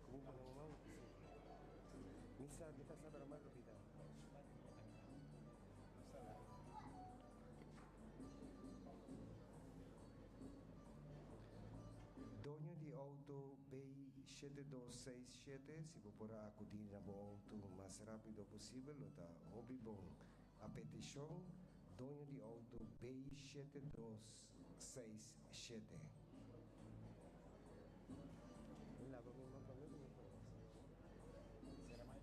Comunque non ho mi sa di passare mai rapida. Donho de auto B7267, se vou por acudir na auto o mais rápido possível, tá? Hobby bom. A petição, donho de auto B7267. Lá, vou ver uma coisa. Será mais?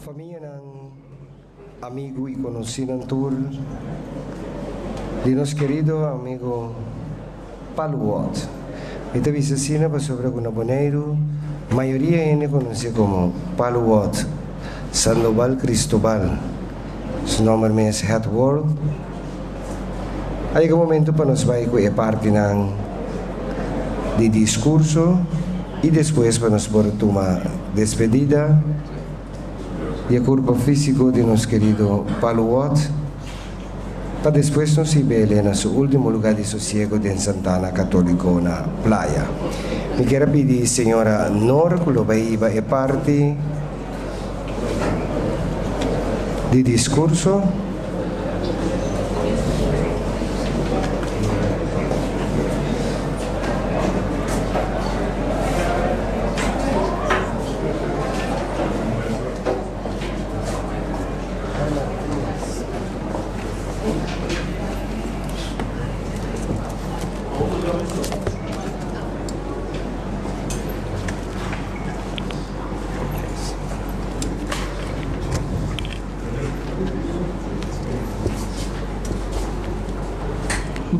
Família ng amigo e conhecido tour de nosso querido amigo Paluot. Esta visita para sobre un abonero, maioria ele conhece como Paluot, Sandoval Cristobal. Su nome é Head World. Aí que momento para nós vai com a parte de discurso e depois para nós por tomar despedida. E o corpo físico de nosso querido Paluot, para depois não se ver no seu último lugar de sossego em Santana Católico na praia. Me quero pedir, senhora Nor, que vai a parte de discurso.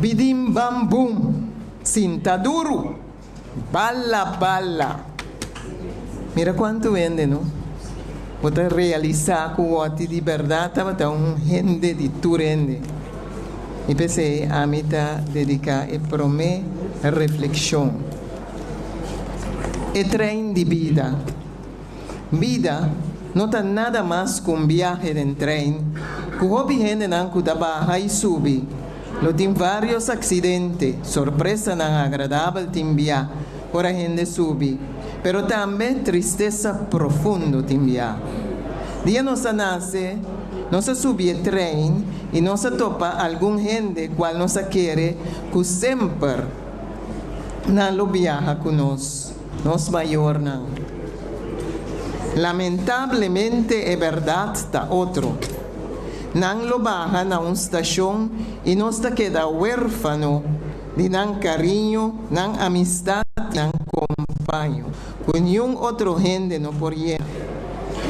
Bidim bam boom, cintaduro, balla balla. Mira quanto vende, no? Poter realizar cuoti di verdade, mas um rende de tu rende. E pensei a mita dedicar e para me reflexão. E trem de vida. Vida não está nada mais com um viagem em trem. Que o hobby gente não cuida barra e sube. Lo tem vários acidentes. Surpresa não agradável tem viagem. Por a gente sube. Pero também tristeza profunda tem viagem. Dia nossa nasce, nossa subir trem e nossa topa algum gente qual nossa quer que sempre não lo viaja conosco. Nos maior não. Lamentavelmente é verdade está outro. Não lo baja na uma estação e nos queda huérfano de não carinho, não amistade, não companheiro. Com nenhum outro gente não por ir.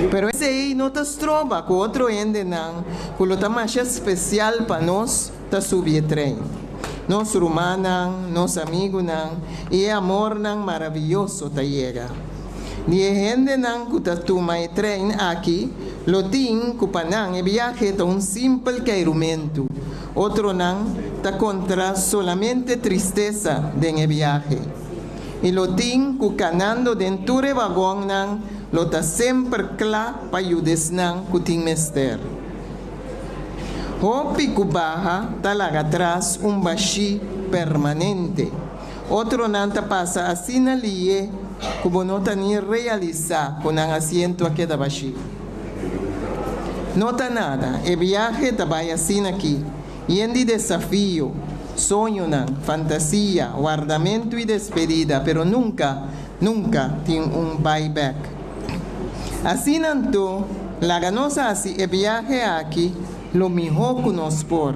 Pero esse aí não te trova com outro gente não, que lo mais especial para nós, tá subir trem. Nos rumanan, nos amigos nan, e amor nan maravilhoso ta chega. Die gente nan que ta toma e trem aqui, lo tin que panan e viaje ta un simple cairumento. Outro nan ta contra solamente tristeza den e viaje. E lo tin que canando dentro e vagón nan, lo ta sempre cla pa ayudes nan que tin mester. Hopi kubaha talaga atrás bashi permanente. Outro nanta passa assim na lie, como não tá nem realizar com ang asiento aqui da bashi. Não tá nada, e viaje vai assim aqui. E de desafio, sonho nan, fantasia, guardamento e despedida, pero nunca tem buyback. Assim nanto, la ganosa assim, e viaje aqui, lo mejor que nos por.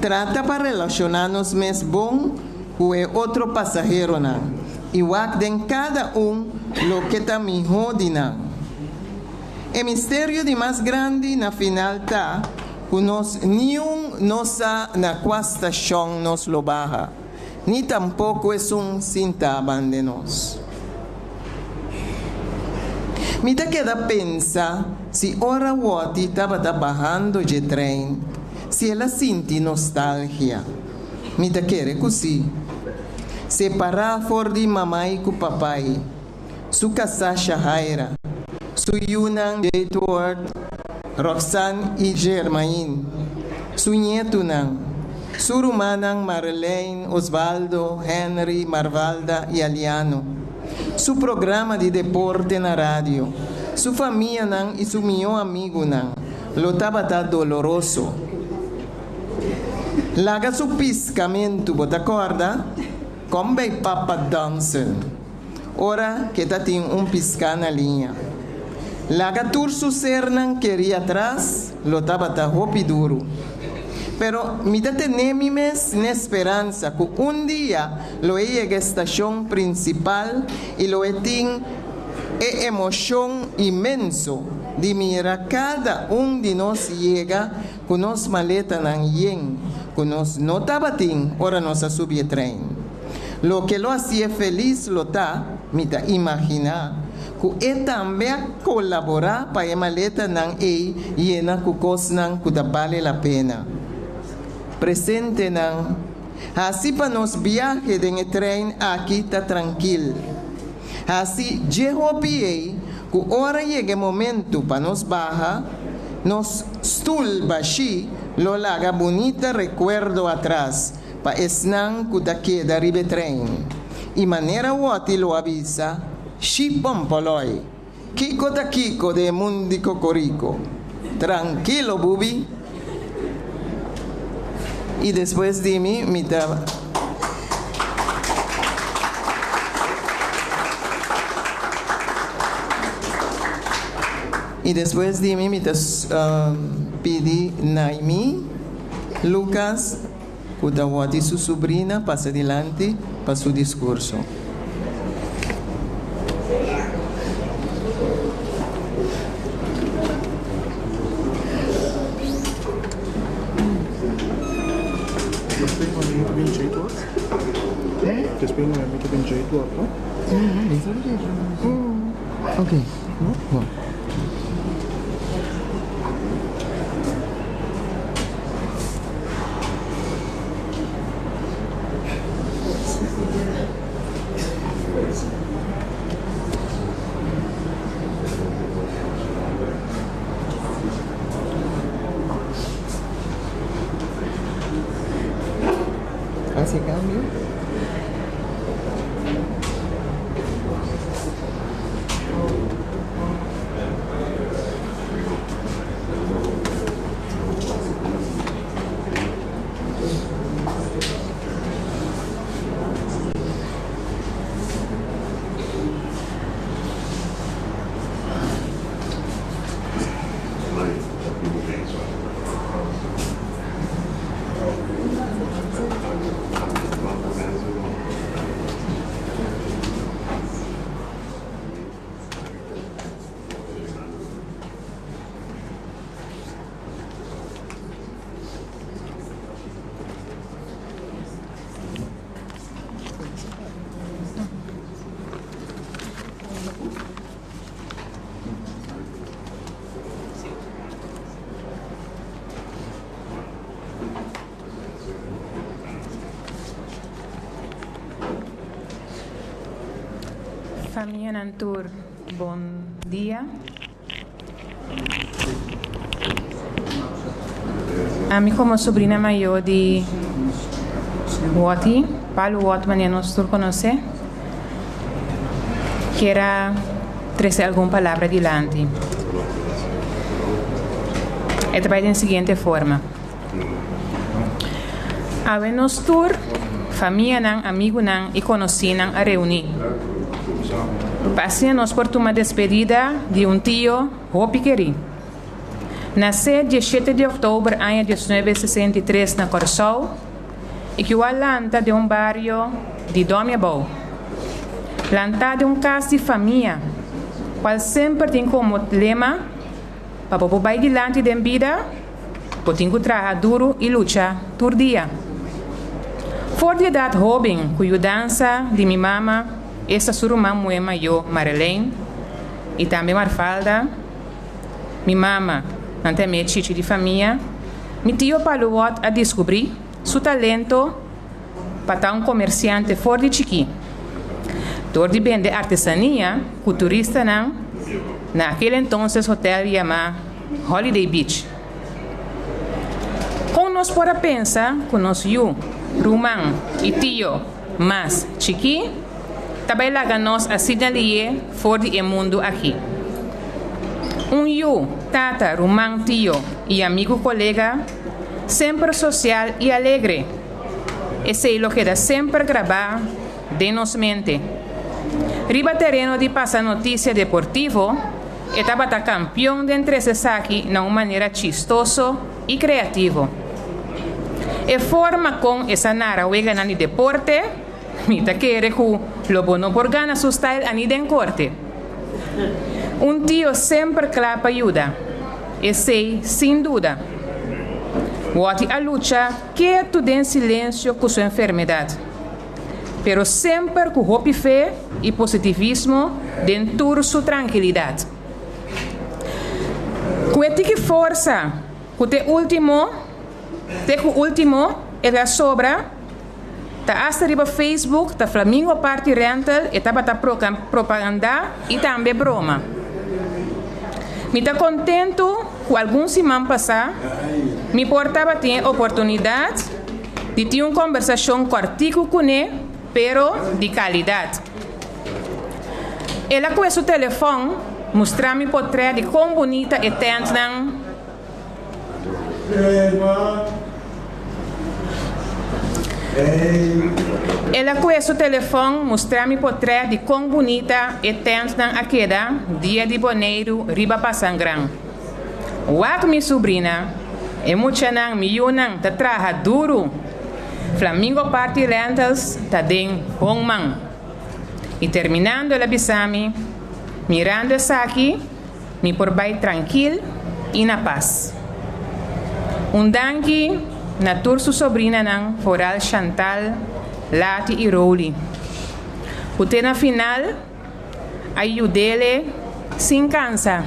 Trata para relacionarnos mais bom com o outro passageiro não. E guardem cada lo que está mejor de não. O mistério de mais grande na final tá que nós nenhum nossa na qual estação nos lo baja, nem tampouco é cintaban de nós. Me dá que pensar se ora Wati estava bajando de trem, se ela sente nostalgia. Me dá que così. Separar for de mamãe com papai, su casa Shahaira, su Yunan Edward, Roxanne e Germain, su nieto nan, su Rumanang Marlene, Osvaldo, Henry, Marvalda e Aliano. Su programa de deporte na rádio, su família não e su meu amigo não, lo estava doloroso. Laga su piscamento, bota corda, como bem papa dançando. Ora que tá tem piscar na linha. Laga turso ser não queria atrás, lo estava hopi duro. Pero me tenemos na esperança que dia lo llegue a estação principal e lo tem emoção imenso de mirar cada de nós chega com nos maleta nan yen, com nos não tabatim, ora nós a subir trem. Lo que lo hacía feliz lo me imaginar que também colaborar para a maleta nan llena com coisas nan que vale a pena. Presente não. Assim para nos viajes de trem aqui está tranquilo. Assim, eu hopiei que hora chega o momento para nos bajar, nos stul baixi, lo laga bonita recuerdo atrás, para esnan que da queda ribe trem. E maneira Wati lo avisa, Shipompoloi, Kiko da Kiko de Mundi Cocorico. Tranquilo, bubi. E depois de mim, me dava. E depois de mim, me pedi Naimi, Lucas, que sua sobrinha, passa adiante para seu discurso. Okay. Wow. Assim, calma. Família Nantur, bom dia. A mim como sobrinha maior de Wati, Paulo Wati, mas nós todos conhecemos, quero trazer alguma palavra adiante. É trabalho da seguinte forma. A nós todos, família, amigos e conhecidos a reunir. Passamos por uma despedida de tio, Hopi Queri. Nasceu 17 de outubro de 1963 na Corsol e que foi lanta de bairro de Domiabou. Lanta de casa de família, qual sempre tem como lema para o pai dilante da vida, para trabalhar duro e lutar todo dia. For de idade jovem, com a dança de minha mama, essa sua irmã maior, Marlene, e também Marfalda, minha mama, também chichi de família, me tio Paulo a descobrir seu talento para ser comerciante fora de Chiqui. Dor de vender artesania, culturista naquele entonces hotel chamado Holiday Beach. Com nós para pensar, com nós Rumang e tio, mas Chiqui, também lá nós a cidadania fora do mundo aqui. Tata, Rumang, tio e amigo colega, sempre social e alegre. Esse é o que dá sempre gravar de nossa mente. Riba terreno de passar notícia deportivo, estava campeão de entrese aqui de uma maneira chistoso e criativo. E forma com essa nara wega nani deporte, mita quere ku lobo no por gana su style ani den corte. Tio sempre clapa ajuda, e sei, sem dúvida, Wati a luta quieto em silêncio com sua enfermidade, pero sempre com hope fé e positivismo dentro de sua tranquilidade. Com etica força, com o último, é a sobra, tá hasta riba Facebook, tá Flamingo Party Rental, e tá propaganda e também broma. Me tá contento com alguns semanas passar, me portava ter oportunidade de ter uma conversação cortico com ele, pero de qualidade. Ela com esse telefone mostrar-me portrait de quão bonita e tenta. Ela com esse telefone mostrar-me portrait de quão bonita e tenta aquela dia de boneiro riba passangrão. Wak minha sobrinha, e muita não me unam tá traha duro. Flamingo Party Rentals tá den bom man. E terminando ela bisami, mirando essa aqui, me por bem tranquilo e na paz. Danke na tursu sobrinha nan foral Chantal, Lati e Rowley. Porque na final, ajudele sem cansa,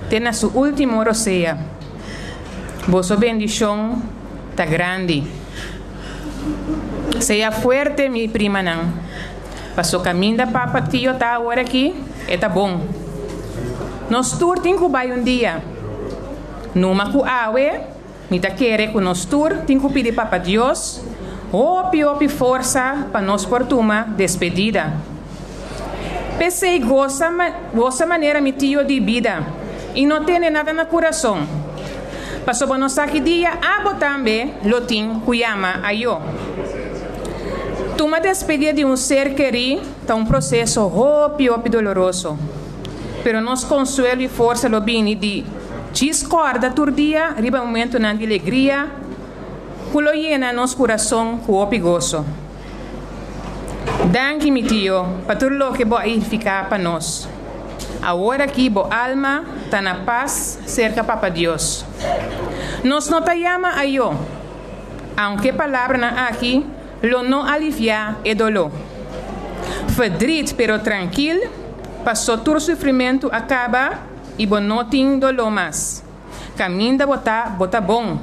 ter na sua última roceia. Vossa bendição tá grande. Seja forte, minha prima nan. Passou caminho da papa tio tá agora aqui, e tá bom. Nós turtim que vai dia. Numa cu awe, me tá querer que nós tur, tem que pedir para Deus, Hopi força para nós por uma despedida. Pensei gosta maneira me tio de vida e não tem nada no coração. Passou para nós aqui dia, abo também, lotim, cuyama, ayo. Uma despedida de um ser querido é um processo hopi doloroso. Pero nos consuelo e força lo bini de discorda tur dia, riba momento na de alegria, culo llena nos coração com hopi gozo. Danke mi tio, para tudo lo que vai ficar para nós. Agora que bo alma está na paz cerca Papa Deus. Nos não te llama a eu, aunque palavra na aqui, lo não alivia e dolor. Verdriet, pero tranquilo, passou todo sofrimento acaba e bo não tem dolor mais. Caminha bota bom.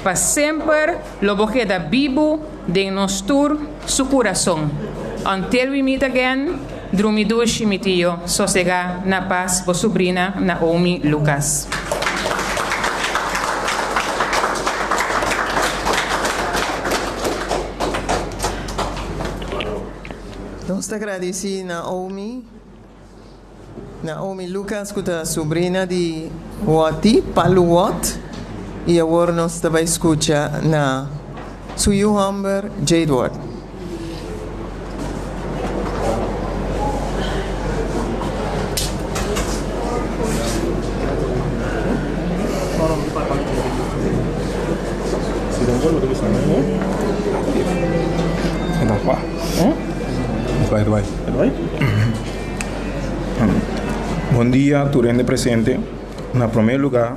Para sempre, lo bo queda vivo de nos tur su coração. Until we meet again, drumidushi mi tio, sossega na paz, bo sobrina Naomi Lucas. Nós agradecemos Naomi Lucas, que é a sobrinha de Wati, Paluot, e agora nós estamos escutando na Suyu Humber, Jade Ward. Bom dia, turende presente. Na primeiro lugar,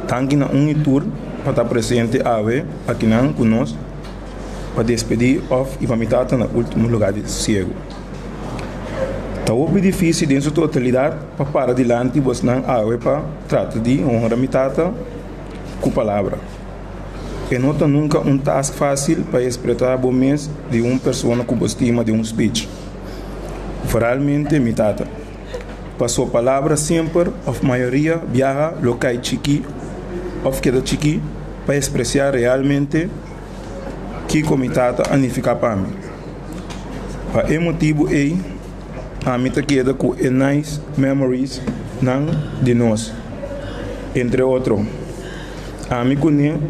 tanque na tour para estar presente aqui não conosco para despedir e para mitar no último lugar de cego. Está muito difícil dentro da sua totalidade para adiante você não para tratar de honrar mitata com palavra. E não está nunca task fácil para expressar o mês de uma pessoa com estima de speech. Realmente mitata. Passou a palavra sempre, a maioria viaja locais chiqui, ou queda chiqui, para expressar realmente que comitata anifica para mim. Para esse motivo a mim queda com nice memories de nós. Entre outros, a mim conhece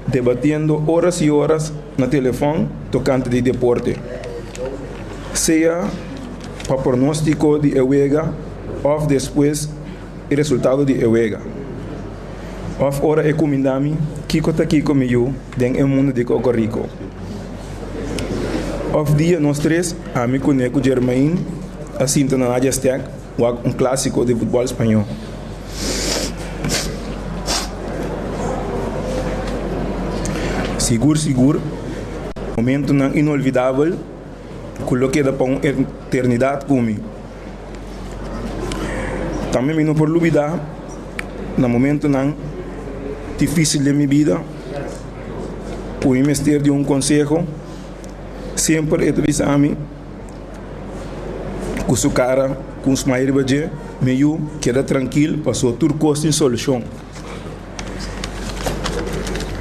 debatendo horas e horas no telefone tocante de deporte. Seja para pronóstico de Ewega ou depois o resultado de Ewega. Ou ora é comindami que está aqui comigo dentro do mundo de Coco Rico. Ou dia nós três, a mim conheço o Germain, assim na Nadia Stack, um clássico de futebol espanhol. Seguro, momento não inolvidável, coloquei para uma eternidade comigo. Também me não por olvidar, no momento não difícil de minha vida, por me ter de um conselho, sempre ele disse a mim, com sua cara, com os maiores badge, meio queda tranquilo, passou tudo custo em solução.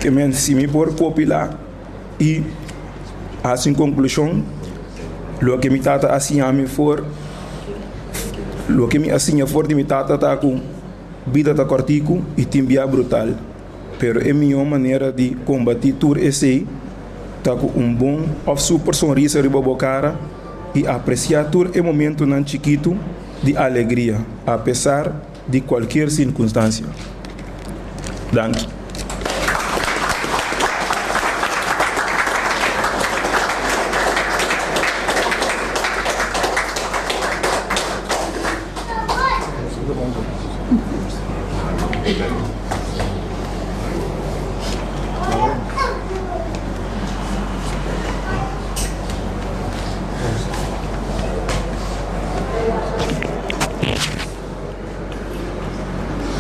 Que me se me por copilar e assim conclusão lo que me tata assim a mim for lo que me assim a for de me tata tá com vida tá cortico e timbia brutal pero é minha maneira de combater tudo esse tá com bom of super sorriso de bobocara e apreciar todo o momento nan chiquito de alegria apesar de qualquer circunstância. Danke.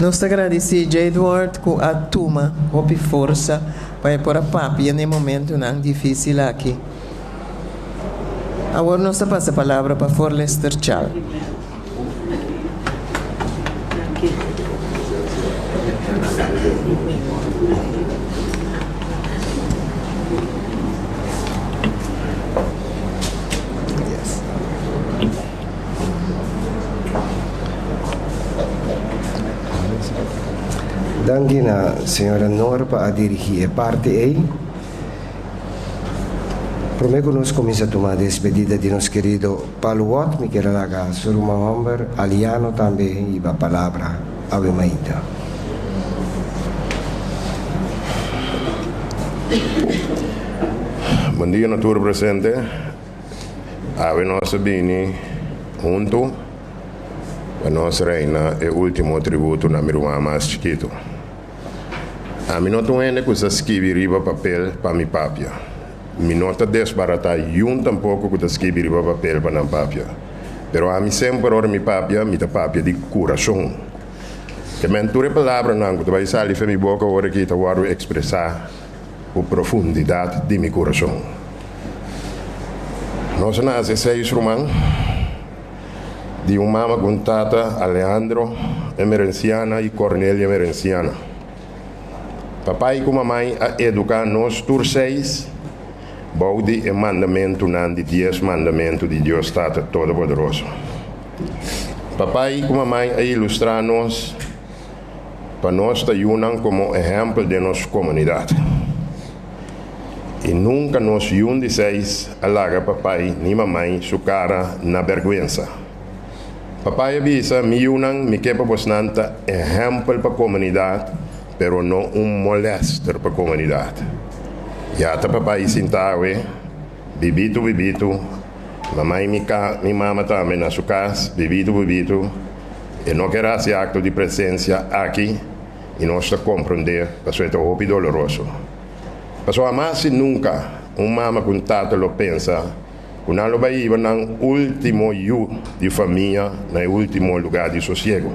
Nós agradecemos a Edward com a turma, com força, para pôr a papia no momento não difícil aqui. Agora nós passamos a palavra para Forlester Charles. Danke na senhora Norpa a dirigir parte aí. Prometo que nós começamos a tomar a despedida de nosso querido Paulo Watt, me quero largar sobre uma homem, aliano também, e a palavra Ave Maria. Bom dia, natura presente. Ave nossa bini, junto, a nossa reina é o último tributo na minha irmã mais chiquito. A mim não tem que escrever riba papel para minha papia. Mi não está desbaratar tampouco que escrever riba papel para minha papia. Pero a mim sempre ora minha papia de coração. Que menture palavra não, que vai sair da minha boca ora que eu vou expressar a profundidade de meu coração. Nós nascemos 6 irmãos, de uma mama com tata Alejandro Emerenciana e Cornélia Emerenciana. Papai e mamãe a educar nós todos 6, baude e mandamento nan de 10 mandamentos de Deus Tata Todo-Poderoso. Papai e mamãe a ilustrar nós, para nós te unam como exemplo de nossa comunidade. E nunca nos de 6 alaga papai nem mamãe sua cara na vergonha. Papai avisa, me unam, me quepa bastante exemplo para a comunidade, pero não molester para a comunidade. E até papai sentado, bibito, mamãe me mama também na sua casa, bibito, e não quer esse acto de presença aqui, e nós te compreender, porque é um doloroso. Pasó amasi nunca mama com tata lo pensa que não vai ir no último yu de família, no último lugar de sossego.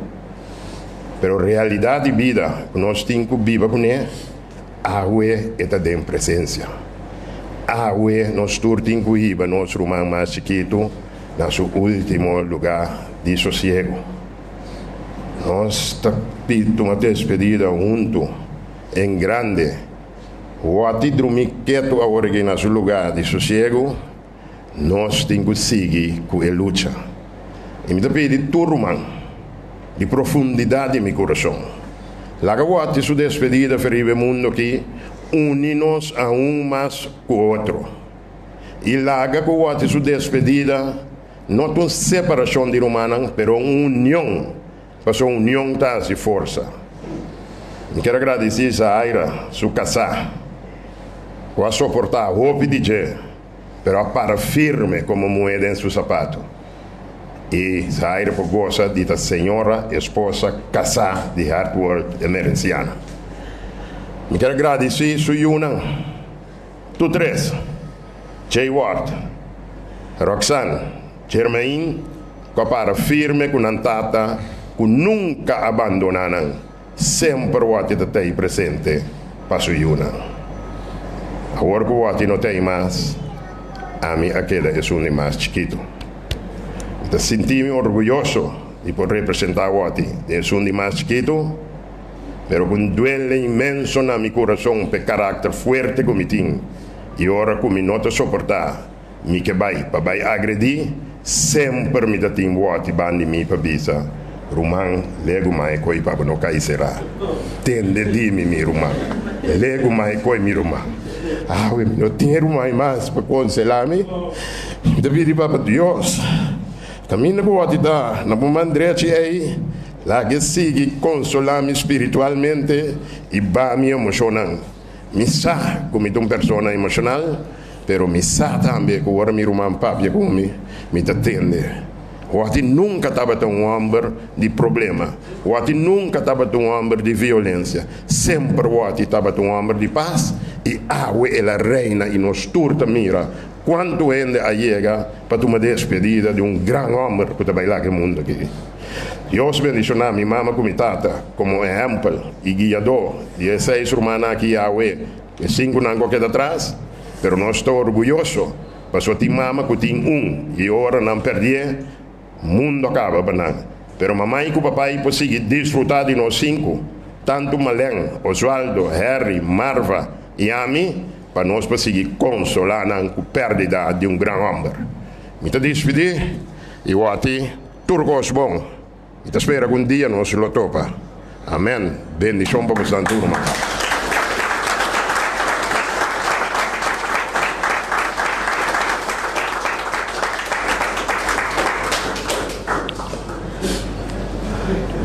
Pero realidade de vida que nós temos que viver com ele, awe está de presença. Awe nós temos que ir nosso irmão mais chiquito no seu último lugar de sossego. Nós estamos uma despedida junto em grande. O ati dormir quieto agora que no seu lugar de sossego, nós temos que seguir com a luta. E me pedi turma de profundidade de meu coração. Lá que o ati sua despedida para o mundo que une-nos a mais com o outro. E lá que o ati sua despedida não tem separação de humanos, mas união. Para a união está de força. Me quero agradecer a Aira, sua casa. Vou suportar roupa de dia, pero para firme como moeda em seu sapato. E sair por goza de a senhora, esposa, casada de Hartwell Emerenciana. Me quero agradecer sua Yuna, tu 3, Jay Ward, Roxanne, Germain, que para firme com a tata, que nunca abandonaram, sempre o ati está presente para sua Yuna. Agora que o ati não tem mais, a mim aquele é o mais chiquito. Então senti-me orgulhoso de poder representar o ati, é o mais chiquito, mas com duele imenso na meu coração, por caráter forte que me tenho, e agora que me não te suportar, me que vai agredir, sempre me tem o ati bandi me para bisa. Rumang, lego mai koi para não cair será. Tende de mim, rumang. Lego mai koi mi rumang. Eu não tenho mais para consolar-me. Devido para Deus. Caminho que eu te dar, na bomandrete aí, lá que siga consolar-me espiritualmente e vai me emocionando. Me sabe como uma pessoa emocional, pero me sabe também que agora meu irmão papi comigo, me atende. O ati nunca estava tão homem de problema. O ati nunca estava tão homem de violência. Sempre o ati estava tão homem de paz. E água é a reina e nos turta mira. Quanto ainda a chega para uma despedida de um grande homem que vai lá no mundo aqui. Deus bendicionar minha mama como tata como exemplo e guiador de 6 irmãs aqui água. E 5 não queda atrás. Pero nós estou orgulhoso. Para sua mama que tem e agora não perder. Mundo acaba, banana. Pero mamãe e o papai conseguem desfrutar de nós 5, tanto Maleng, Oswaldo, Harry, Marva e Ami, para nós conseguir consolar a perda de um grande homem. Muito despedir e o ati turcos bom. E espero que um dia nós lo topa. Amém. Bendição para você, turma.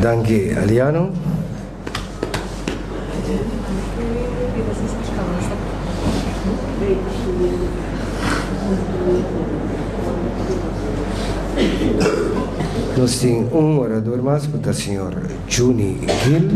Danke, Aliano. Nós temos orador mais para o senhor Juni Gil.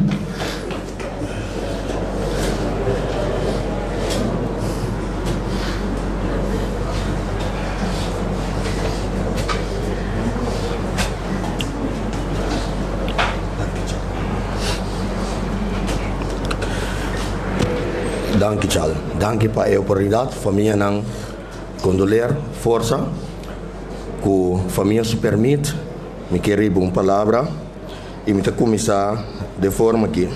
Danke, Chal. Danke para a oportunidade. Família não condoler, força. Que a família se permite, me querer uma palavra e me começar de forma que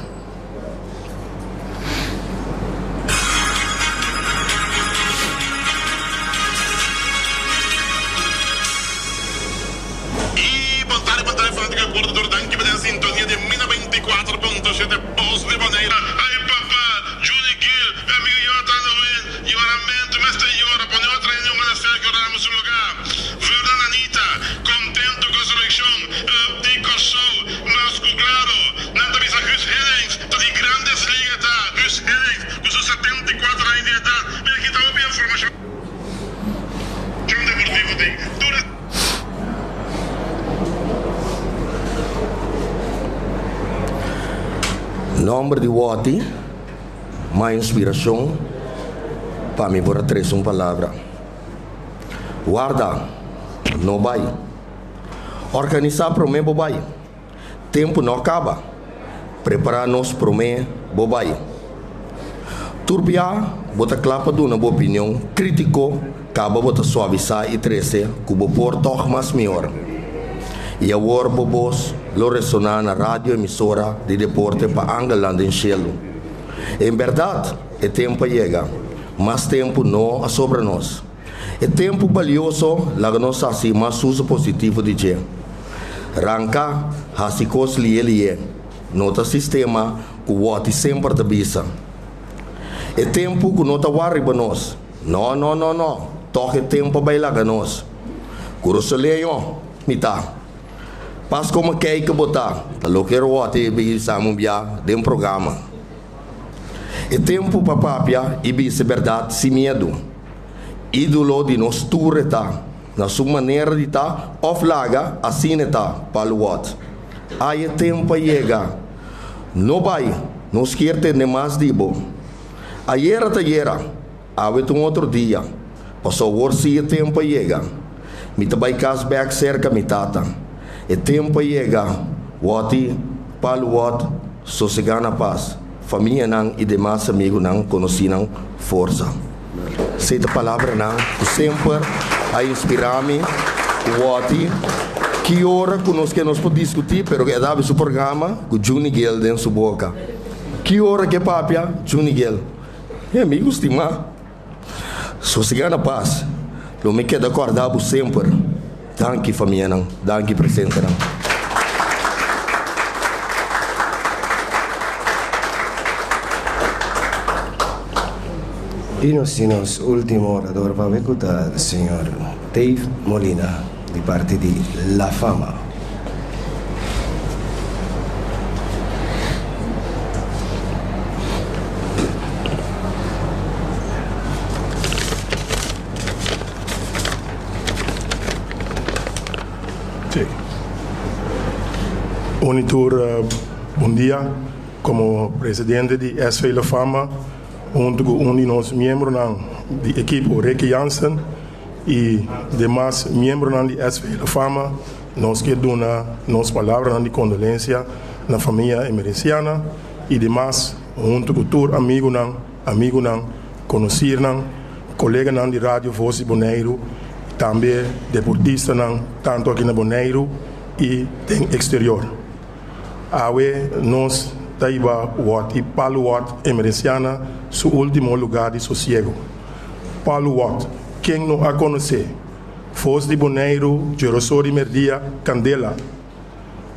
nombre de Wati, mais inspiração para mim por três uma palavra. Guarda, não vai. Organizar para mim, bobai. Tempo não acaba. Preparar-nos para mim, bobai. Turbia, bota clapa de uma boa opinião, crítico, acaba bota suavizar e trece, que o por toque mais melhor. E agora, bobos, lo ressonar na rádio emissora de deporte para Angola em Cielo. Em verdade, é tempo chega, mas tempo não é sobre nós. É tempo valioso, lá nós assim mais uso positivo de dia. Ranca, hasicos liye, nota sistema, que o outro sempre te bisa. É tempo que não está worry para nós. Não. Toque tempo para lá nós. Curosoleio, mita. Pas como quer que botar, lo que eu até bisamos já de um programa. É tempo para papia e bisa verdade sem medo. Ídolo de nós tudo tá, na sua maneira de tá, oflaga assim tá para o outro. Aí é tempo chega. Não vai, não esquece nem mais dibo. Ayer até outro dia. Passou o se é tempo chega. Me também cas back cerca me tata. É tempo chega, wati, palo wat, sossegar na paz. Família não e demais amigos não conheciam força. Esta palavra não, sempre a inspirar-me, wati, que hora que nós podemos discutir, pero que dava seu programa, com Juni Gil dentro sua boca. Que hora que papia, Juni Gil. E amigos, estima, sossegar na paz. Não me queda acordar sempre. Danke família não, danke presente não. E nós temos o último orador para escutar, o senhor Dave Molina, de parte de La Fama. Unitur, bom dia, como presidente de SV La Fama, junto com de nossos membros da equipe Ricky Jansen e demais membros da SV La Fama, nós queremos dar nossas palavras de condolência na família emerenciana e demais, junto com todos amigos, conhecidos, colegas de rádio Voz de Bonaire, também deportistas, tanto aqui na Bonaire e no exterior. Awe nós Taiba Wati Palu Wat Emerenciana, su último lugar de sossego. Palu Wat, quem não a conhece, Foz de Boneiro, Gerosori Merdia, Candela.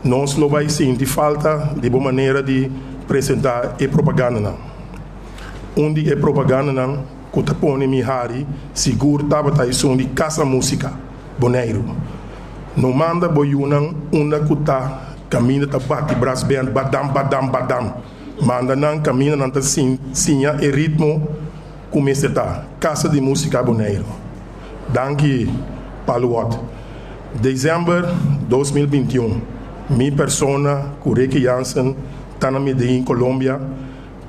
Nós não vai sentir falta de boa maneira de apresentar a propaganda. Onde a propaganda que está pondo Mihari, seguro estava de Casa Música, Boneiro. Não manda boiunang una que está caminho tá bate braço bem badam badam badam. Manda não caminho não tá sinha e ritmo começa tá Casa de Música Boneiro. Danke Paluot. Dezembro 2021. Minha persona, Kureki Jansen, está na Medellín, Colômbia,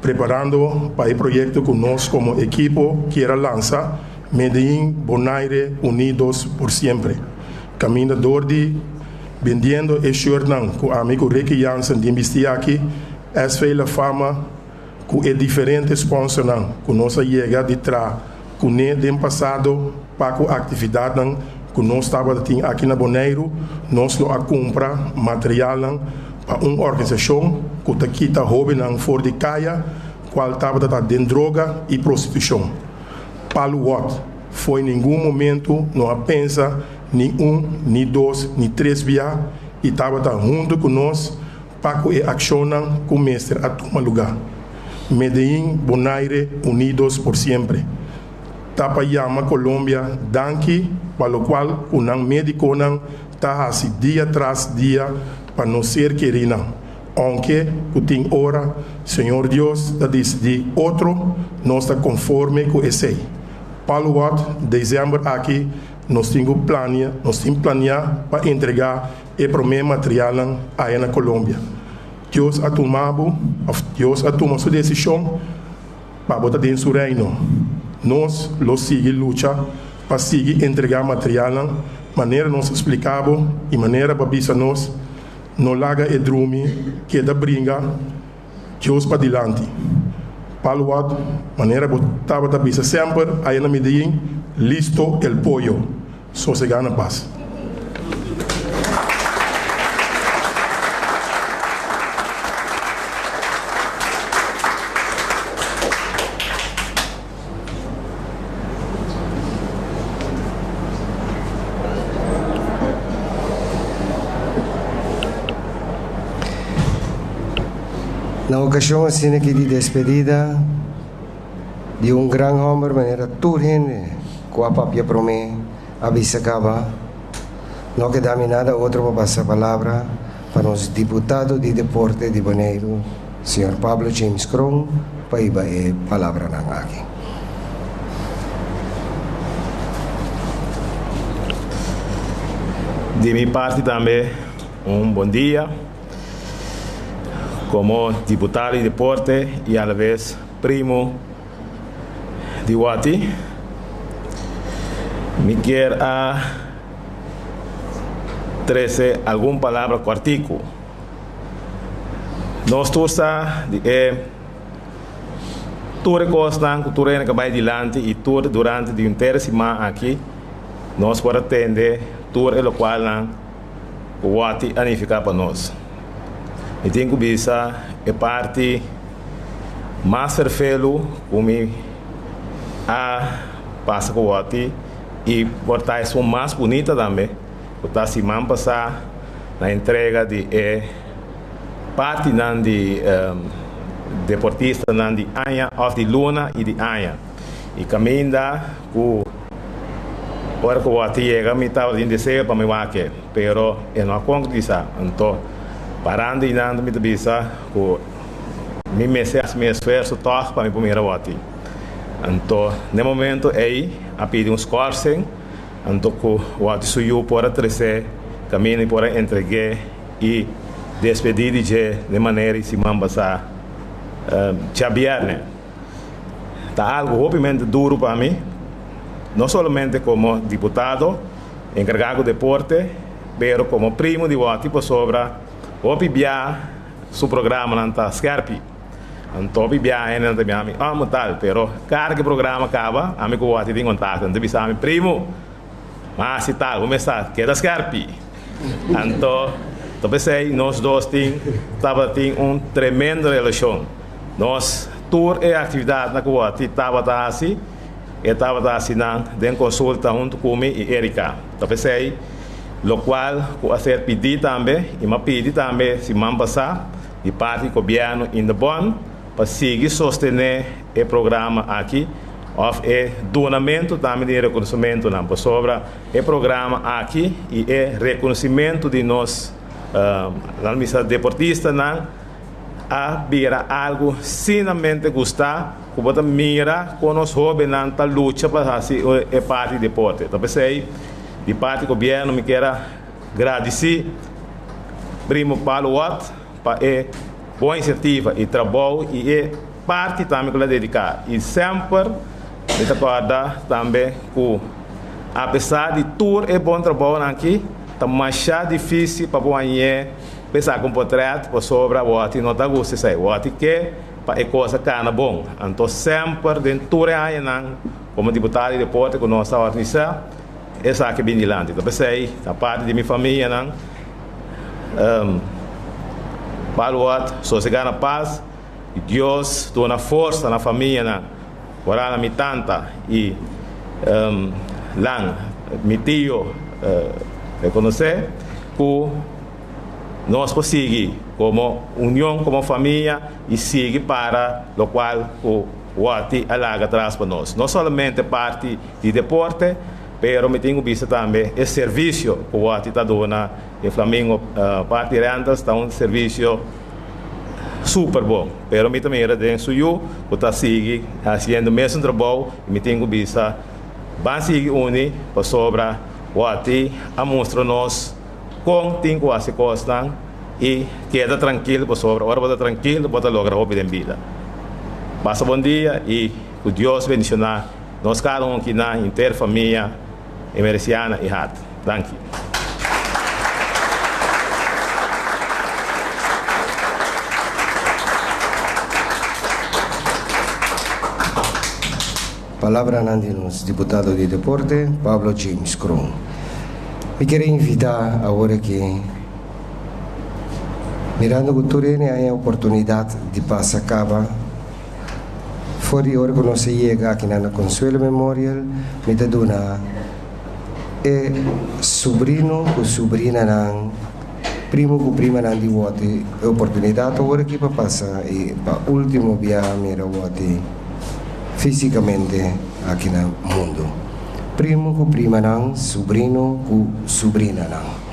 preparando para o projeto que nós como equipo queira lançar Medellín Bonaire Unidos por Sempre. Caminhador de vendendo e jornal com o amigo Ricky Jansen de Mistiaki, SFI La Fama, com o diferente sponsor que nós chega de trás, com o do passado, para a atividade que nós estávamos aqui na Boneiro, nós não compra material para uma organização que está aqui jovem fora de caia, qual estava dentro droga e prostituição. Palu Wat foi em nenhum momento não pensa nem nem dois, nem três dias e estava junto com nós para que a ação comece a tomar lugar. Medellín, Bonaire, Unidos por Sempre. Tapayama, Colômbia, danke, para o qual o médico está assim dia tras dia para não ser querido. Aunque o tem hora, Senhor Deus, está decidindo outro, não está conforme com esse. Para o dezembro aqui, nós temos planear para entregar o primeiro material aí na Colômbia. Deus a tomado sua decisão para botar dentro do seu reino. Nós lo sigue luta para seguir entregar material, maneira nós explicava e maneira para bisa nós não larga e drume que da brinca Deus para diante. Paluado, maneira botava da bisa sempre aí na Medellín, listo el pollo, só se ganha paz. Na ocasião assim aqui de despedida de grande homem, maneira turhen, com a papia para mim, avisa acaba, não queda nada outro para passar a palavra para os deputados de deporte de Bonaire, Sr. Pablo James Cron, para ir a palavra na aqui. De minha parte também, bom dia. Como deputado de deporte e a la vez primo de Wati, me quero trazer alguma palavra com artigo. Nós todos toda coisa que tu que vai adiante e tudo durante de inteira semana aqui, nós podemos atender tudo o qual o Wati anifica para nós. E tenho que bisa a parte mais perfeita como a passa com o Wati e portar isso mais bonita também. Portar semana passada na entrega de parte de deportista de Anha, of de Luna e de Anha. E caminha com hora que o Wati chega, me estava dizendo desejo para me vaquer, pero eu não concretiza. Então parando e dando me bisa com me esforço todo para me primeira Wati. Então no momento aí a pedir uns cursos, então o Wati suiu para trazer caminho e para entregar e despedir de maneira que se manda chabiar. Tá algo obviamente duro para mim, não somente como deputado encargado de deporte, mas como primo de Wati por sobre Opibia, su programa não está scarpi. Então, Opibia ainda não tem amo tal, pero cada que o programa acaba, amigo Wati tem contato, então bisa primo, mas se tal, como está, queda scarpi. Então, Então pensei, nós dois tava uma tremenda relação. Nós toda a atividade na qual estava assim, estava assinando de consulta junto comigo e Erika. Então pensei, lo qual eu ser pedir também, e me pedir também se man passar de parte do governo em bom para seguir sostener o programa aqui, of donamento também de reconhecimento não sobre o programa aqui e o reconhecimento de nós deportistas não a vira algo sinamente gostar como a mira com os jovens na luta para assim é parte do deporte. Então pensei de parte do governo me quero agradecer primo Paulo Watt para a boa iniciativa e trabalho e parte também que ele dedicar e sempre me acorda também que apesar de tudo é bom trabalho aqui tá mais difícil para banhar pensar com portrait para sobre o ati não tá gosto sai o ati que para a coisa cana bom então sempre dentro aí não como deputado de deporte com nossa organização essa que bem dilante então pensei a parte de minha família não para o ati sossegar na paz e Deus dona força na família não agora na minha tanta e lá meu tio reconhecer que nós conseguimos como união, como família e seguir para o qual o ati alaga atrás para nós. Não somente parte de deporte, mas me tenho visto também o serviço que o ati está dando em Flamengo, parte de rendas, está um serviço super bom. Mas me também era dentro eu que está seguindo, fazendo o mesmo trabalho e me tenho visto bem seguir uni para sobre o ati a mostrar-nos com cinco as coisas e queda tranquilo para sobre agora bota tranquilo bota lograr o bem vida passa bom dia e que Deus bendicionar nós cada aqui na inteira família emerciana e hat thank you. Palavra nos deputado de deporte Pablo James Cron. Me quero invitar agora que mirando que tu tem a oportunidade de passar cava fora de hora que não se chega aqui na Consuelo Memorial me te dona sobrinho ou sobrinha não primo ou prima não de vote oportunidade agora que para passar e para último viagem mira vote fisicamente aqui no mundo primo ou prima não sobrinho ou sobrinha não.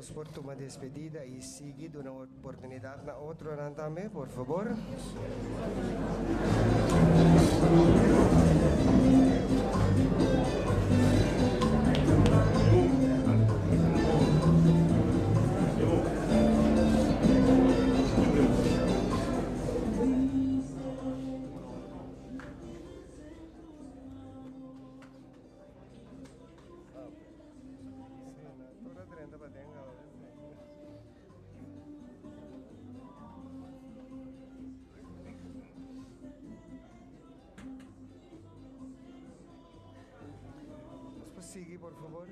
nos por tu despedida y sigue una oportunidad a otro también, por favor. Sigue, por favor.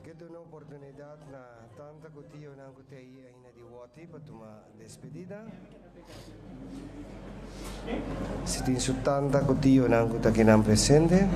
Queda una oportunidad na tanta kutiyo na kutay ay na diwati patuma despedida. Si tinso tanta kutiyo na kutakinang presente.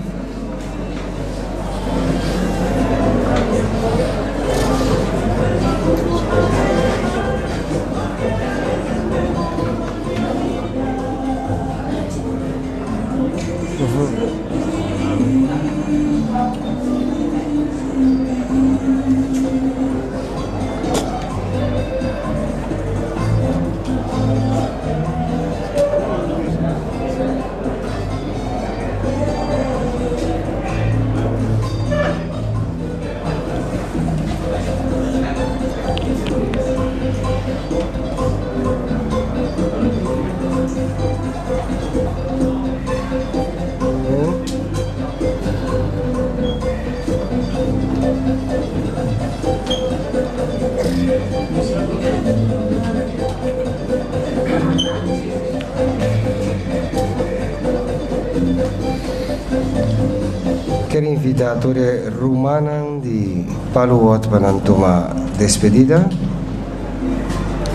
Quero invitar a rumana de Paluot para tomar despedida,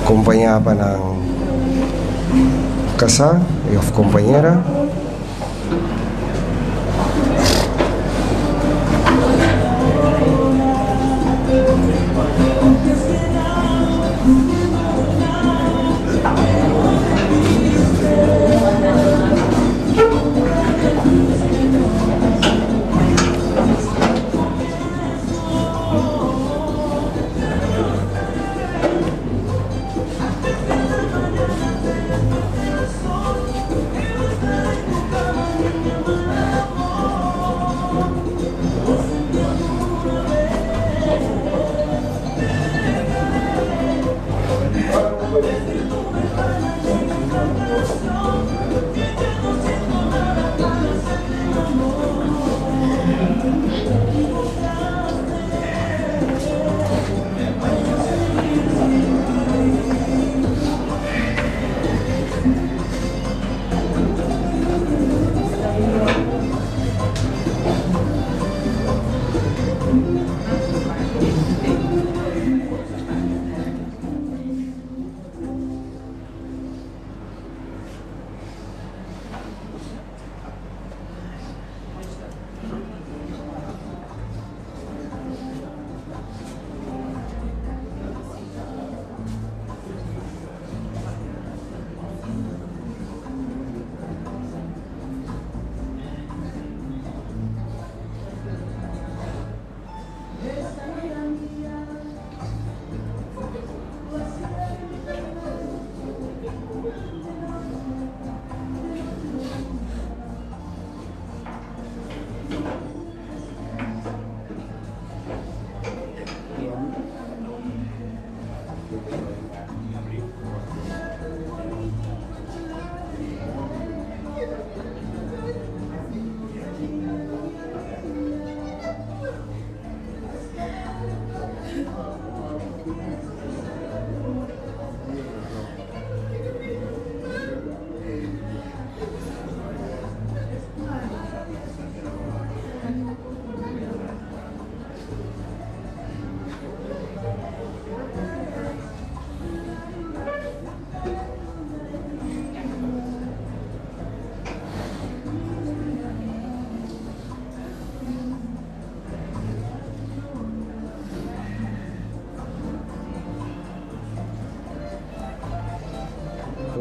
acompanhar para casar e a companheira.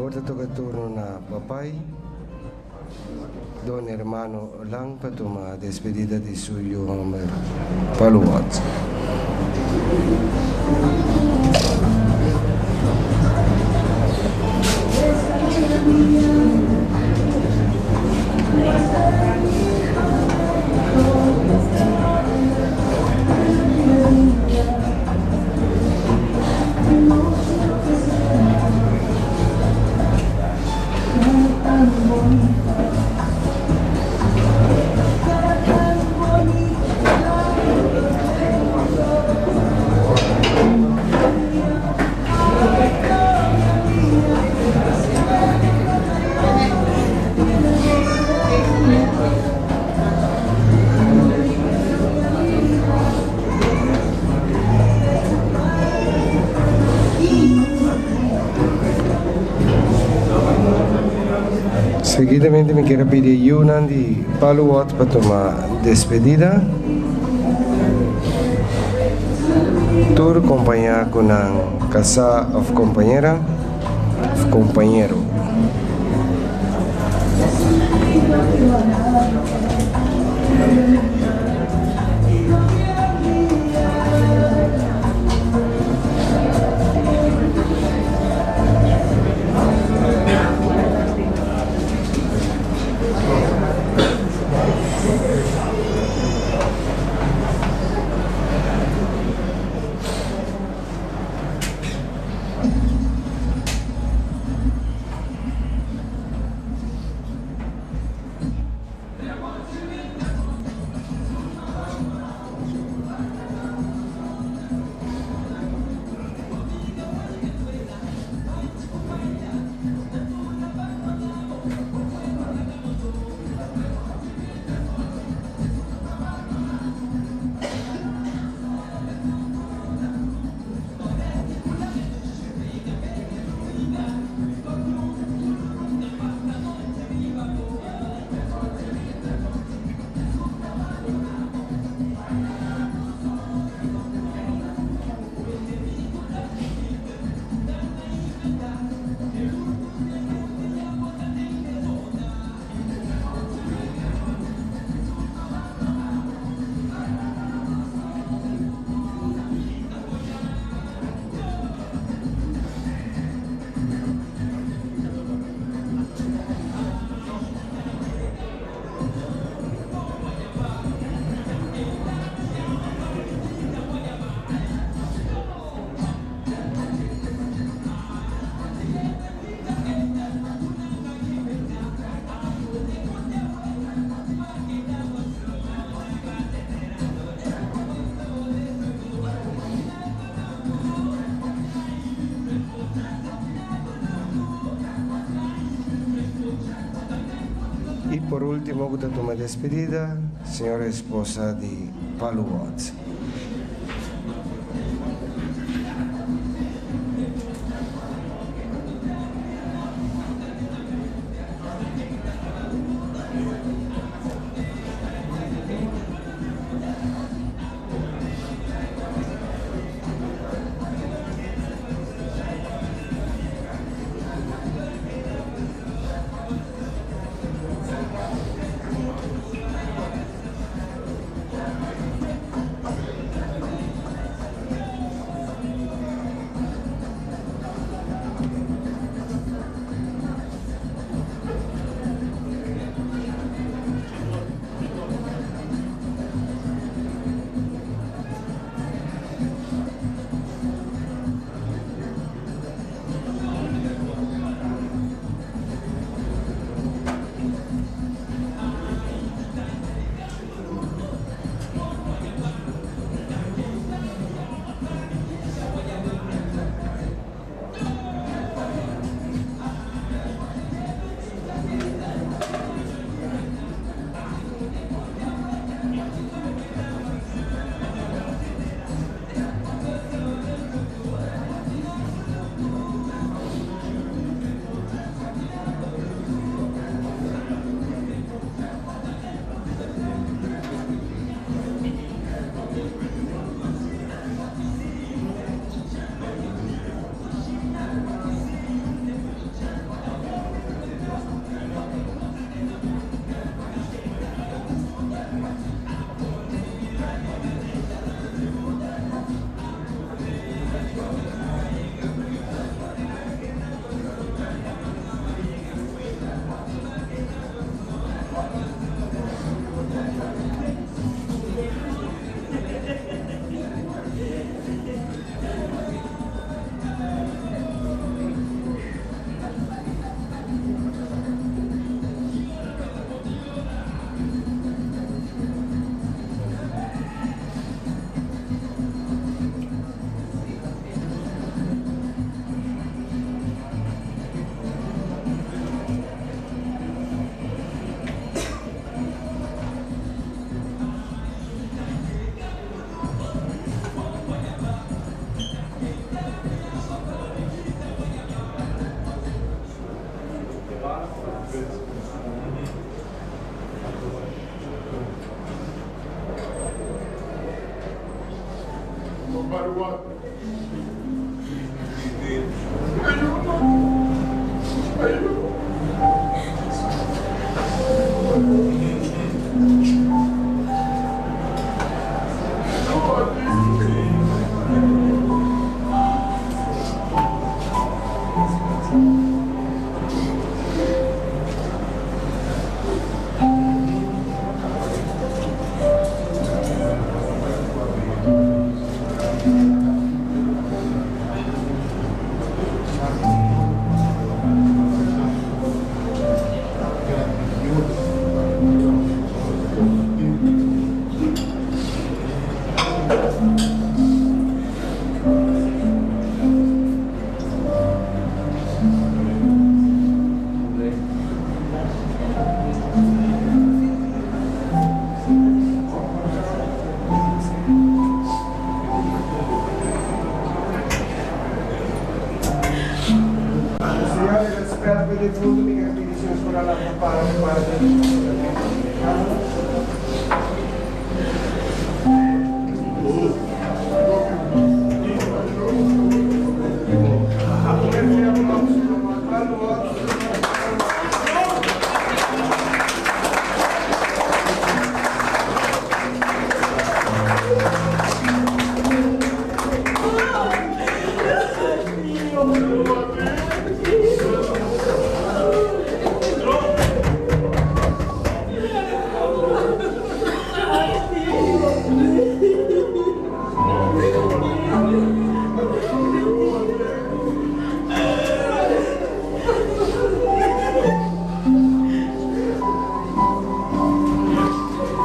Ahora toca turno na papai. Don hermano lang para tomar despedida de suyo Homer Paluot. Seguidamente me quiero pedir Yunan de Paluot para tomar despedida. Tur acompañar con la casa of compañera, of compañero. Y por último, que toma despedida, señora esposa de Paluot.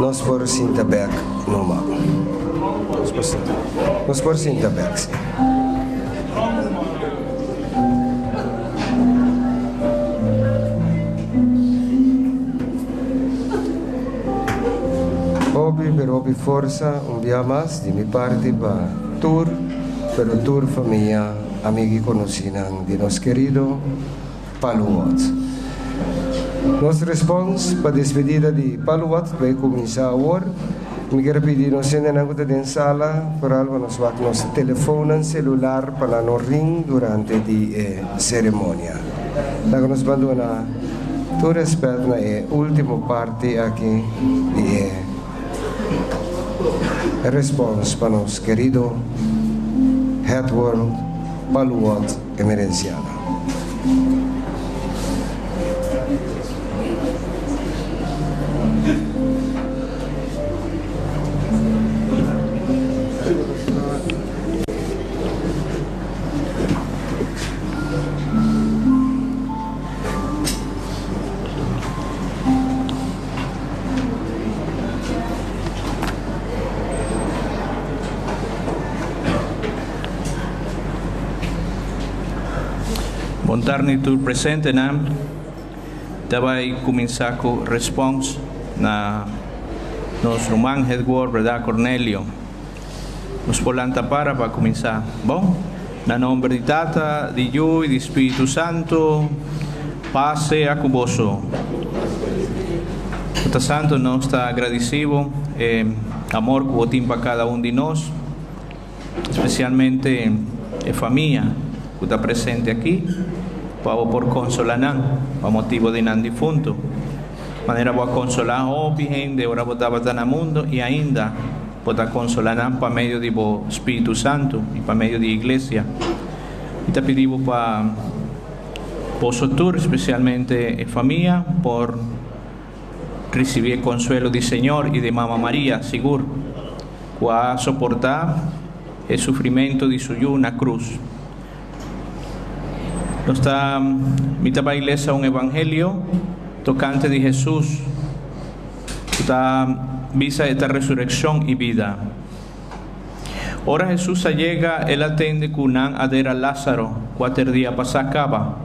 Nós por Sintabek, normal. Nós por Sintabek, sim. Hobby força, dia mais de minha parte para tour, pero tour família, amigos e conhecidos de nosso querido Paluot. Nossa resposta para a despedida de Paluot vai começar agora. Me quero pedir, nós ainda não estamos em sala, por algo nós vamos nosso telefone celular para não ring durante a cerimônia. Então nós vamos dar todo respeito na última parte aqui de resposta para nosso querido Edward Paluot Emerenciana. Bontarni tu presente nam dabai começar com response na nos Roman Edward Breda Cornélio. Nos polanta para começar. Bom, na nome de Tata, de Dio e de Espírito Santo, passe a cuboso. Tata Santo nos está agradecido amor que botim para cada de nós, especialmente a família que está presente aqui. Para por consolar para motivo de nan difunto, maneira para consolar o gente ora botava na mundo e ainda para consolar para meio de bo Espírito Santo e para meio de igreja. E te pedimos para vosotros, especialmente a família, por receber consuelo do Senhor e de Mamma Maria, seguro, para soportar o sofrimento de suyo na cruz. Nos está mitad para a iglesia un evangelio tocante de Jesús, está visa esta resurrección y vida. Ahora Jesús llega, él atende cunan adera Lázaro, 4 días pasacaba.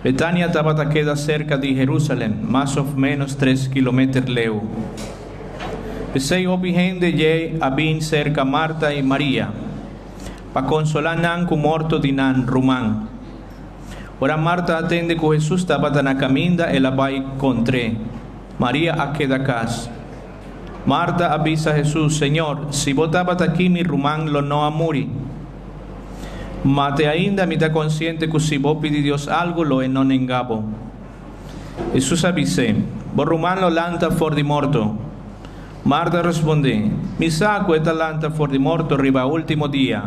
Betania estaba queda cerca de Jerusalén, más o menos 3 kilómetros leu. Pesei opi gente ye abin cerca Marta y María, para consolar nan cu morto di nan Rumán. Ora Marta atende que Jesús estava na caminda e la vai contre. Maria a queda casa. Marta avisa a Jesús: Señor, si vos estabas aquí, mi rumán lo no amuri. Mate ainda mi está consciente que si vos pidi Dios algo, lo no nengabo. Jesús avise: vos rumán lo lanta for di morto. Marta responde: mi saco esta lanta for di morto riba último día.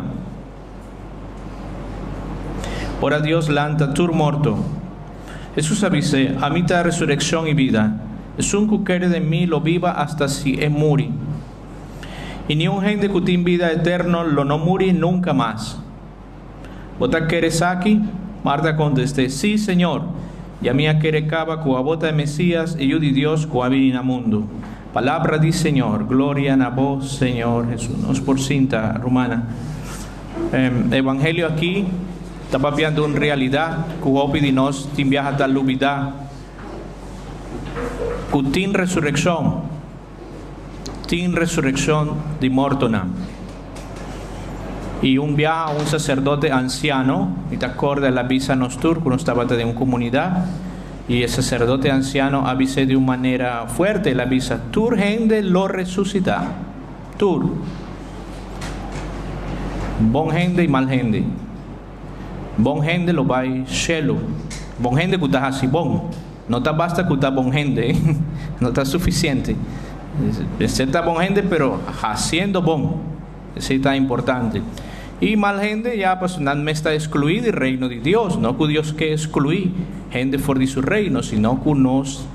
Ora Dios lanta tur morto. Jesús avise: a mí está resurrección y vida. Es un que quiere de mí lo viva hasta si es muri. Y ni un gente que tiene vida eterno lo no muri nunca más. ¿Vota quieres aquí? Marta contesté: sí, Señor. Y a mí quiere caba con a bota de Mesías y yo de Dios con a venir al mundo. Palabra di Señor, gloria a vos, Señor Jesús. Nos por cinta romana. Evangelio aquí está papiando una realidad que hoy de nos tin viaja tal lubida. Que tin resurrección de mortona. Y un viaje a un sacerdote anciano, y te acuerdas de la visa nostur, que uno estaba de una comunidad, y el sacerdote anciano avisó de una manera fuerte, la avisa: tur gente lo resucita. Tur. Bon gente y mal gente. Bon gente lo va a cielo. Bon gente que está así bon. No te basta que está bon gente. No está suficiente. Está bon gente, pero haciendo bon. Eso está importante. Y mal gente ya personalmente está excluida del reino de Dios. No que Dios que excluir gente fuera de su reino, sino que nos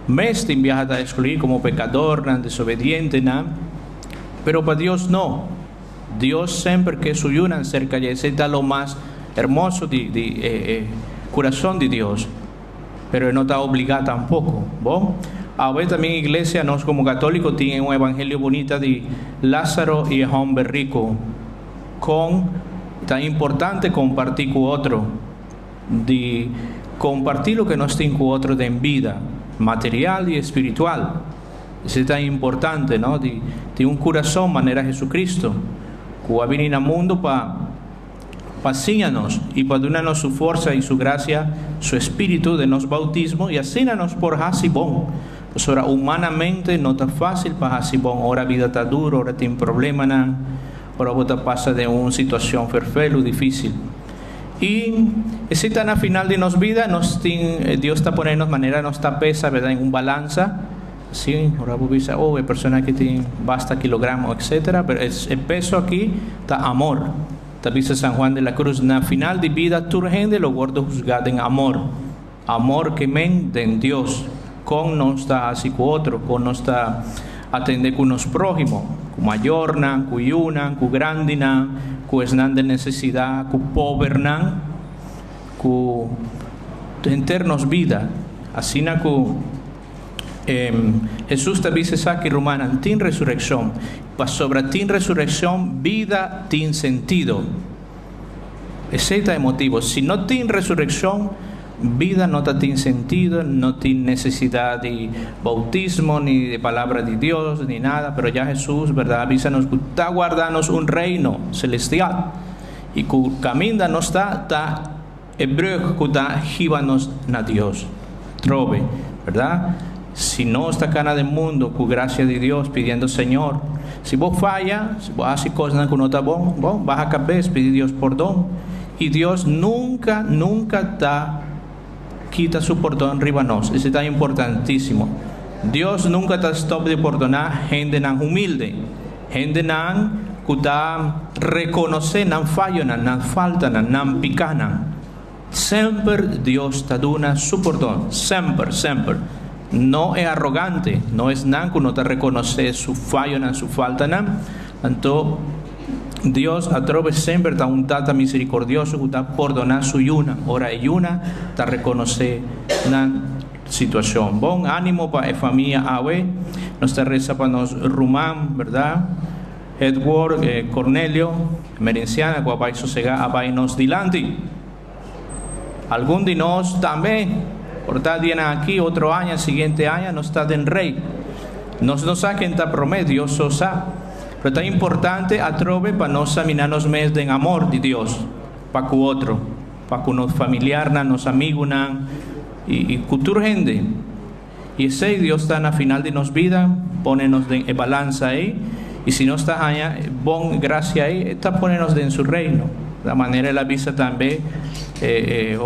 meste enviada a excluir como pecador, desobediente, pero para Dios no. Dios siempre que suyunan cerca de ese está lo más hermoso de corazón de Dios, pero no está obligado tampoco. ¿Bon? A ver también iglesia, nos como católicos tienen un evangelio bonito de Lázaro y el hombre rico, con tan importante compartir con otro, de compartir lo que nos tiene con otro de en vida material y espiritual. Eso es tan importante, ¿no? De un corazón manera Jesucristo, que va a venir al mundo para enseñarnos y para darnos su fuerza y su gracia, su espíritu de nos bautismo y asínanos por hasibón. Pues ahora humanamente no está fácil para hasibón, ahora vida está dura, ahora tiene problemas, ahora vos pasa de una situación perfecta, difícil. Y ese tan a final de nos vida, Dios está poniendo manera, nos está pesa, ¿verdad? En un balanza. Sí, ahora vos dices: oh, hay personas que tienen basta kilogramos, etcétera, pero el peso aquí está amor. Te dice San Juan de la Cruz: na final de vida, tu gente lo guardo juzgado en amor. Amor que men de Dios. Con no está así con otro, con no está atender con los prójimos, con mayornan, con yunan, con grandinan, con esnan de necesidad, con pobernan, con enternos vida. Así na con Jesús te dice aquí romana, tin resurrección. Para sobre tin resurrección, vida tin sentido. Ese es el motivo. Si no tin resurrección, vida no tiene sentido, no tiene necesidad de bautismo, ni de palabra de Dios, ni nada. Pero ya Jesús, ¿verdad? Avísanos que está guardando un reino celestial. Y que camina no está hebreo que está gibanos na Dios. Trove, ¿verdad? Si no está cana del mundo, con gracia de Dios, pidiendo Señor. Si vos falla, si vos haces cosas que no está bon, baja a cabeza, pide Dios perdón. Y Dios nunca está quita su perdón ribanos. Eso está importantísimo. Dios nunca está stop de perdonar gente nan humilde, gente nan que está reconocer nan fallo, nan falta, nan picanan. Siempre Dios está dando su perdón, siempre. No es arrogante, no es nan que no te reconoce su fallo, nan su falta, nan. Entonces Dios a través siempre está un tata misericordioso que está perdonar su yuna, ora yuna está reconocer la situación. Bon ánimo para la familia Awe, nuestra reza para nos Rumán, ¿verdad? Edward, Cornelio, Merenciana, que va a sosegar a nos dilante. Algún de nos también, por tal día aquí, otro año, siguiente año, no está en rey. Nos saquen ta promedio, sosa. Pero tan importante a trove para no examinarnos mes de amor de Dios para cu otro, para cu nos familiar, nos amigos y cultura gente. Y si Dios está en la final de nos vida, ponenos en balanza ahí. Y si no está allá, bon gracia ahí, está ponernos en su reino. La manera la visa también,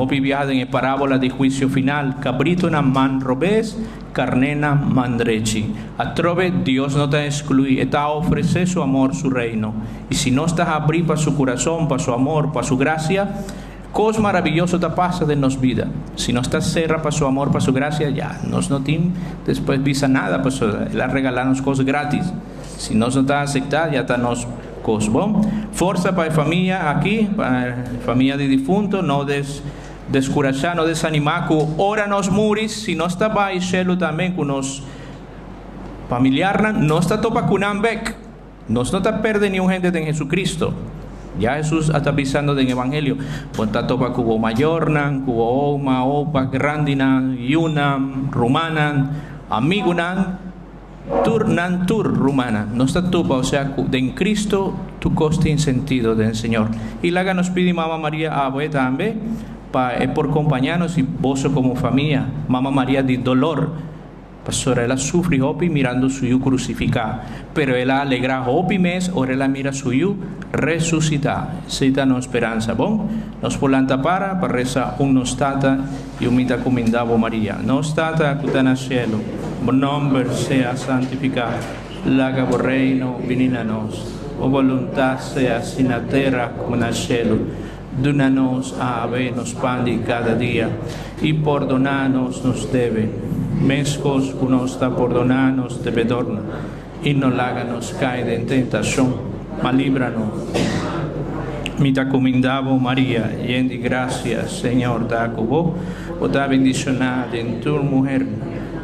viviada en la parábola de juicio final. Cabrito na man robes, carnena mandrechi. Atrove Dios no te excluye, está a ofrecer su amor, su reino. Y si no estás a abrir para su corazón, para su amor, para su gracia, cosas maravillosas te pasa de nos vida. Si no estás cerra para su amor, para su gracia, ya nos no tiene después visa nada, pues él ha regalarnos cosas gratis. Si no está aceptada, ya está nos cosas. Bon? Fuerza para la familia aquí, para la familia de difunto, no descurachar, no desanimar, que ora nos muris, si no está para cielo también, con nos familiar, no está topa con ambek, no está perde ni un gente de Jesucristo. Ya Jesús está avisando del Evangelio. Pues está topa cubo mayornan, cubo oma, opa, grandinan, yunam, rumanan, amigunan, tur rumana. No está topa, o sea, en Cristo tu coste en sentido del Señor. Y la nos pide Mamá María Abue también, por acompañarnos y vos como familia. Mamá María de dolor. Pastor, ella sufre hopi mirando suyo crucificado, pero ella alegra hopi mes, ahora ella mira suyo resucitar. Cita no esperanza, bon? Nos polanta para rezar un nostata y un mita comendavo María. Nostata que está en el cielo, bon nombre sea santificado, laga por reino, venid a nos, o voluntad sea así en la tierra como en el cielo. Dónanos a habernos pan de cada día y perdonarnos nos debe. Mescos unos está perdonarnos debedorna y no láganos caer en tentación, mas líbranos. Mita comendavo María, llena de gracia, Señor da cubo, o da bendicionada en tu mujer,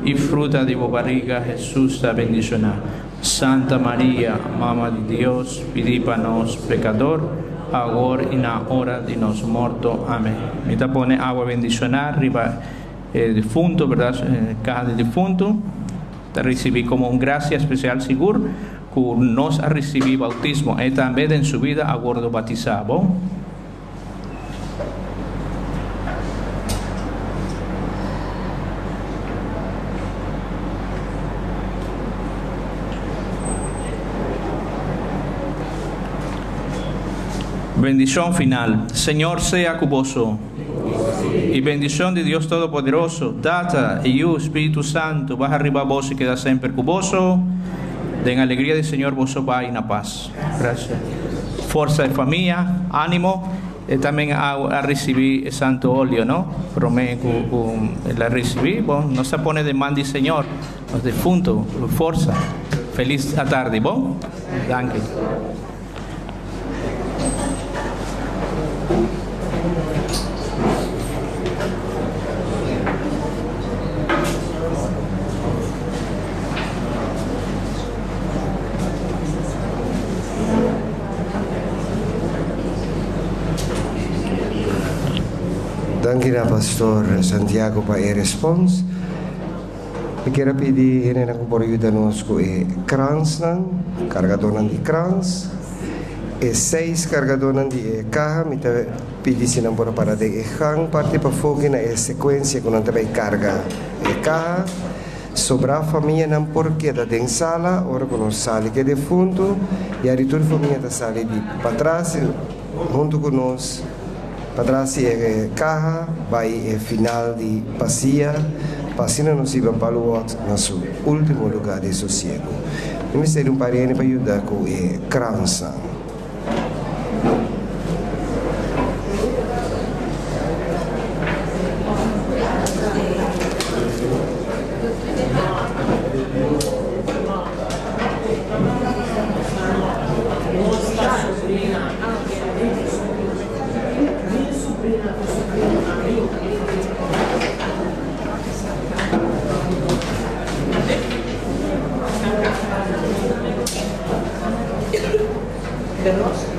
y fruta de tu barriga Jesús da bendicionada. Santa María, Mamá de Dios, pidi para nos pecador, ahora y en la hora de nos muerto. Amén. Mita pone agua bendicionada arriba difunto, ¿verdad? Caja de difunto. Te recibí como un gracia especial seguro que nos ha recibido bautismo y también en su vida a gordo bautizado. Bendición final. Señor sea cuboso. Y bendición de Dios Todopoderoso, Data y you, Espíritu Santo, baja arriba vos y queda siempre cuboso. Den alegría del Señor, vos va y na paz. Gracias. Fuerza de familia, ánimo. También a recibir el santo óleo, ¿no? Promé la recibí. Bueno, no se pone de mandi Señor, los defuntos, fuerza. Feliz tarde, ¿bon? Danke. Dankjewel, Pastor Santiago, para el response. Ik quero pedir a por ayudarnos con el krans, cargador de krans, e 6 cargadores de caja. Me pedi se não por para de gang parte para fogo na sequência quando também carga e caja. Sobra a família não porque da dentro sala, ora quando sale que de fundo e a retorno família da sala de para trás junto com nós. Padrasi e caja, vai e final de passia, passina nos iba para o outro, nosso último lugar de sossego. Eu me sei um parente para ajudar com o crança. Gracias.